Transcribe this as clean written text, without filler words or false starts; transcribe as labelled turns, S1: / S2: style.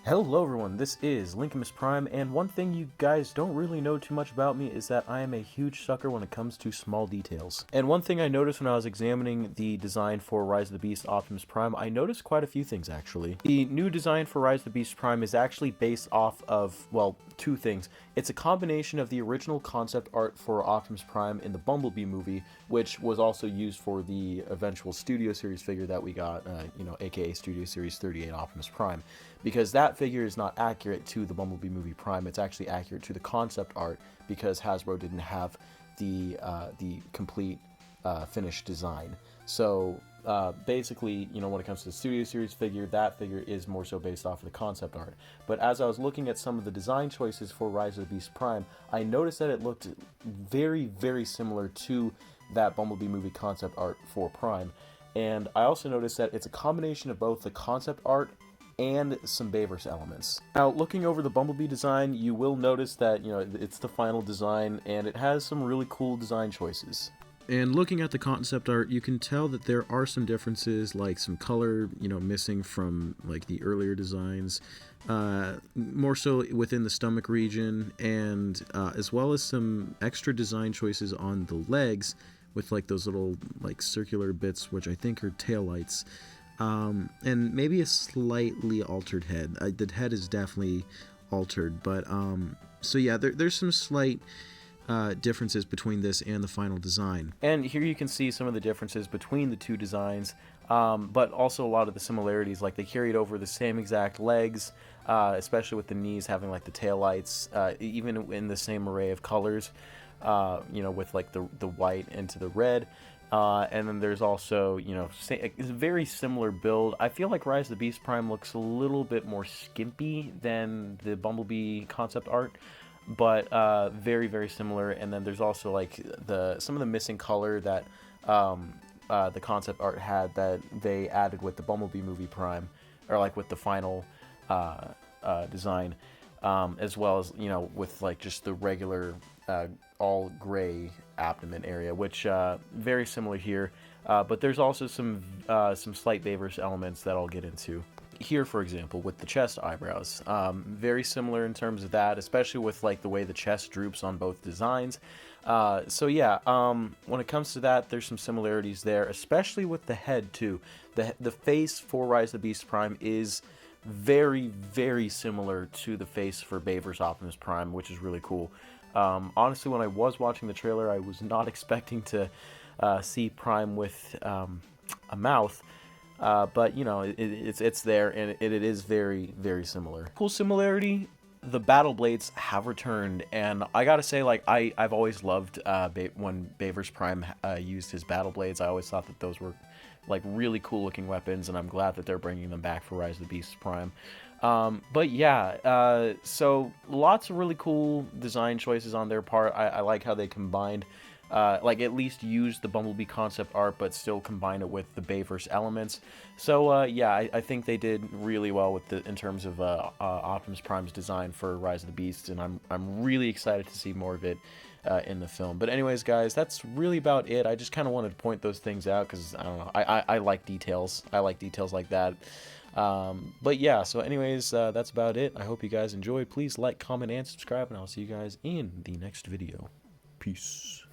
S1: Hello everyone, this is Optimus Prime, and one thing you guys don't really know too much about me is that I am a huge sucker when it comes to small details. And one thing I noticed when I was examining the design for Rise of the Beast Optimus Prime, I noticed quite a few things actually. The new design for Rise of the Beast Prime is actually based off of, well, two things. It's a combination of the original concept art for Optimus Prime in the Bumblebee movie, which was also used for the eventual Studio Series figure that we got, aka Studio Series 38 Optimus Prime. Because that figure is not accurate to the Bumblebee movie Prime, it's actually accurate to the concept art because Hasbro didn't have the complete finished design. So basically, when it comes to the Studio Series figure, that figure is more so based off of the concept art. But as I was looking at some of the design choices for Rise of the Beast Prime, I noticed that it looked very, very similar to that Bumblebee movie concept art for Prime. And I also noticed that it's a combination of both the concept art and some Bayverse elements. Now, looking over the Bumblebee design, you will notice that, it's the final design, and it has some really cool design choices. And looking at the concept art, you can tell that there are some differences, like some color, missing from, like, the earlier designs, more so within the stomach region, and as well as some extra design choices on the legs, with, like, those little, like, circular bits, which I think are taillights. And maybe a slightly altered head. The head is definitely altered, but so yeah, there's some slight differences between this and the final design. And here you can see some of the differences between the two designs, but also a lot of the similarities. Like, they carried over the same exact legs, especially with the knees having, like, the taillights, even in the same array of colors, with, like, the white into the red. And then there's also, it's a very similar build. I feel like Rise of the Beast Prime looks a little bit more skimpy than the Bumblebee concept art, but very, very similar. And then there's also, like, some of the missing color that the concept art had that they added with the Bumblebee movie Prime, or, like, with the final design, as well as, with, like, just the regular all gray abdomen area, which very similar here, but there's also some slight Bayverse elements that I'll get into here. For example, with the chest eyebrows, very similar in terms of that, especially with, like, the way the chest droops on both designs. So yeah, when it comes to that, there's some similarities there, especially with the head too. The face for Rise of the Beast Prime is very, very similar to the face for Bayverse Optimus Prime, which is really cool. Honestly, when I was watching the trailer, I was not expecting to see Prime with a mouth, but it's there, and it is very, very similar. Cool similarity: the battle blades have returned, and I gotta say, like, I've always loved when Bayverse Prime used his battle blades. I always thought that those were, like, really cool looking weapons, and I'm glad that they're bringing them back for Rise of the Beast Prime. But yeah, so lots of really cool design choices on their part. I like how they combined, like, at least used the Bumblebee concept art, but still combine it with the Bayverse elements. So yeah, I think they did really well with in terms of Optimus Prime's design for Rise of the Beast, and I'm really excited to see more of it in the film. But anyways, guys, that's really about it. I just kind of wanted to point those things out because, I don't know, I like details. I like details like that. But yeah, so anyways, that's about it. I hope you guys enjoyed. Please like, comment, and subscribe, and I'll see you guys in the next video. Peace.